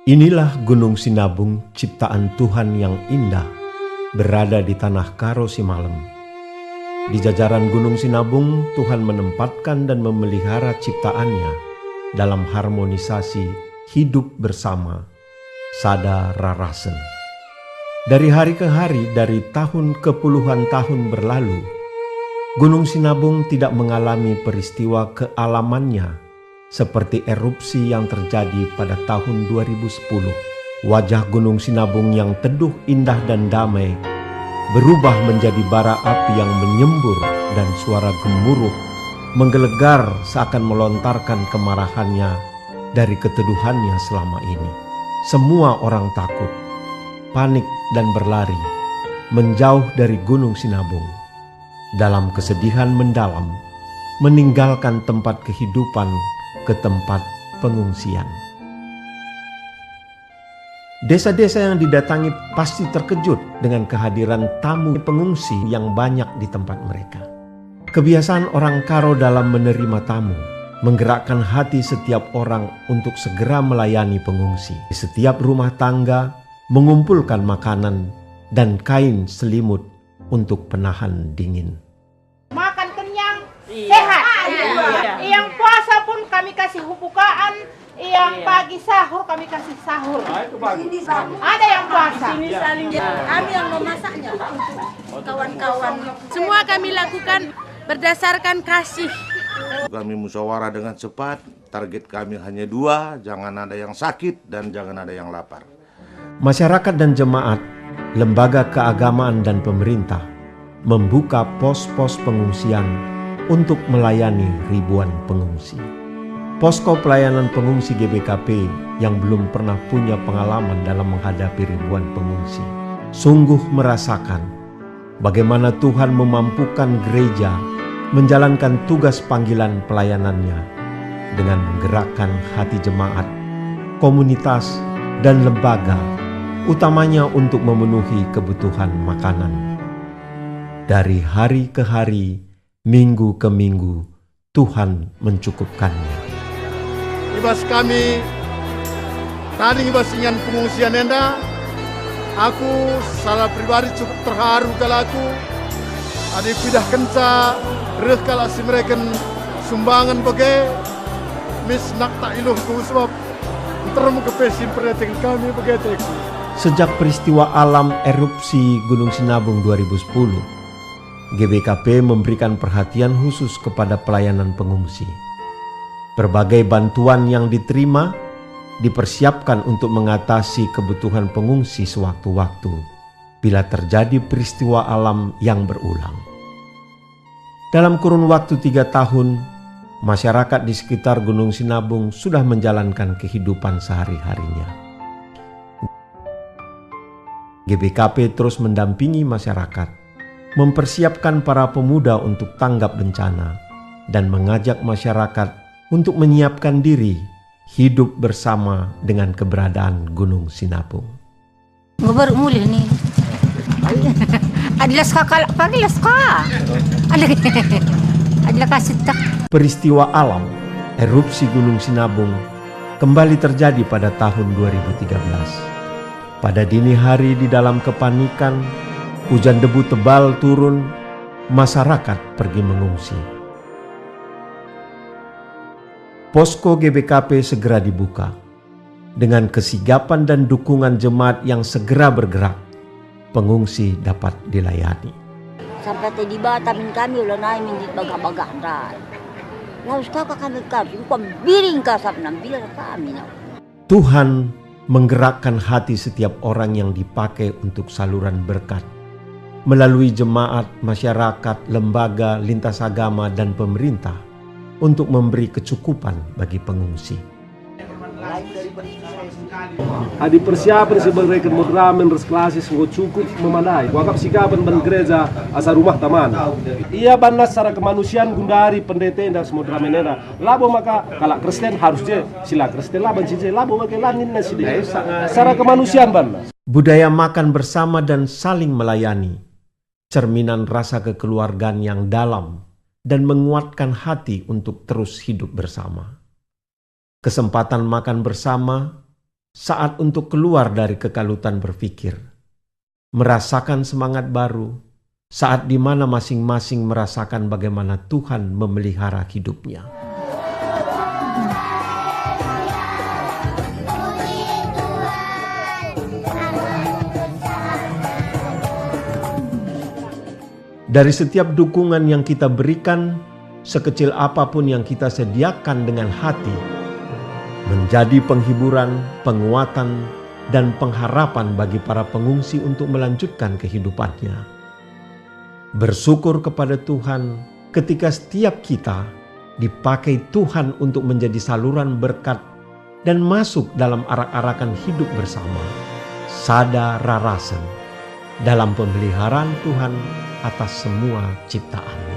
Inilah Gunung Sinabung, ciptaan Tuhan yang indah, berada di tanah Karo Simalem. Di jajaran Gunung Sinabung, Tuhan menempatkan dan memelihara ciptaannya dalam harmonisasi hidup bersama, sada rarasen. Dari hari ke hari, dari tahun ke puluhan tahun berlalu, Gunung Sinabung tidak mengalami peristiwa kealamannya seperti erupsi yang terjadi pada tahun 2010. Wajah Gunung Sinabung yang teduh, indah dan damai berubah menjadi bara api yang menyembur dan suara gemuruh menggelegar seakan melontarkan kemarahannya dari keteduhannya selama ini. Semua orang takut, panik dan berlari menjauh dari Gunung Sinabung. Dalam kesedihan mendalam, meninggalkan tempat kehidupan ke tempat pengungsian. Desa-desa yang didatangi pasti terkejut dengan kehadiran tamu pengungsi yang banyak di tempat mereka. Kebiasaan orang Karo dalam menerima tamu menggerakkan hati setiap orang untuk segera melayani pengungsi. Di setiap rumah tangga mengumpulkan makanan dan kain selimut untuk penahan dingin. Makan kenyang, sehat. Yang puasa pun kami kasih bukaan, yang pagi sahur kami kasih sahur. Ada yang puasa. Kami yang memasaknya untuk kawan-kawan. Semua kami lakukan berdasarkan kasih. Kami musyawarah dengan cepat, target kami hanya 2, jangan ada yang sakit dan jangan ada yang lapar. Masyarakat dan jemaat, lembaga keagamaan dan pemerintah membuka pos-pos pengungsian untuk melayani ribuan pengungsi. Posko pelayanan pengungsi GBKP yang belum pernah punya pengalaman dalam menghadapi ribuan pengungsi sungguh merasakan bagaimana Tuhan memampukan gereja menjalankan tugas panggilan pelayanannya dengan menggerakkan hati jemaat, komunitas, dan lembaga, utamanya untuk memenuhi kebutuhan makanan. Dari hari ke hari, minggu ke minggu, Tuhan mencukupkannya. Ibas kami, tadi ibas ingin pengungsian enda, aku salah pribadi cukup terharu kalau aku adik pidah kenca, reh kalau si mereka sumbangan bagai, mis nak tak iluh ku sebab termu kepesin perhatian kami bagai. Sejak peristiwa alam erupsi Gunung Sinabung 2010, GBKP memberikan perhatian khusus kepada pelayanan pengungsi. Berbagai bantuan yang diterima dipersiapkan untuk mengatasi kebutuhan pengungsi sewaktu-waktu bila terjadi peristiwa alam yang berulang. Dalam kurun waktu 3 tahun, masyarakat di sekitar Gunung Sinabung sudah menjalankan kehidupan sehari-harinya. GBKP terus mendampingi masyarakat, mempersiapkan para pemuda untuk tanggap bencana, dan mengajak masyarakat untuk menyiapkan diri hidup bersama dengan keberadaan Gunung Sinabung. Nggak baru mulai nih. Adalah kakak pagi ska. Adalah kasih tak. Peristiwa alam erupsi Gunung Sinabung kembali terjadi pada tahun 2013. Pada dini hari di dalam kepanikan, hujan debu tebal turun, masyarakat pergi mengungsi. Posko GBKP segera dibuka. Dengan kesigapan dan dukungan jemaat yang segera bergerak, pengungsi dapat dilayani. Sampai tadi Batam kami ulah naik minjit baga-baga rai. Lalu sekarang kami kasih biring kasap nambil kami. Tuhan menggerakkan hati setiap orang yang dipakai untuk saluran berkat melalui jemaat, masyarakat, lembaga, lintas agama, dan pemerintah untuk memberi kecukupan bagi pengungsi. Adi persiapan sebagai moderamen resklasi sungguh cukup memadai. Wakap sikapan ban gereja asal rumah taman. Ia banas secara kemanusiaan gundari pendeta dan moderamen era. Labo maka kalau Kristen harus je sila Kristen laban sih labo bagi langit nasi deh. Secara kemanusiaan banas. Budaya makan bersama dan saling melayani, cerminan rasa kekeluargaan yang dalam dan menguatkan hati untuk terus hidup bersama. Kesempatan makan bersama saat untuk keluar dari kekalutan berpikir, merasakan semangat baru, saat di mana masing-masing merasakan bagaimana Tuhan memelihara hidupnya. Dari setiap dukungan yang kita berikan, sekecil apapun yang kita sediakan dengan hati, menjadi penghiburan, penguatan, dan pengharapan bagi para pengungsi untuk melanjutkan kehidupannya. Bersyukur kepada Tuhan ketika setiap kita dipakai Tuhan untuk menjadi saluran berkat dan masuk dalam arak-arakan hidup bersama, sada rarasen, dalam pemeliharaan Tuhan atas semua ciptaan.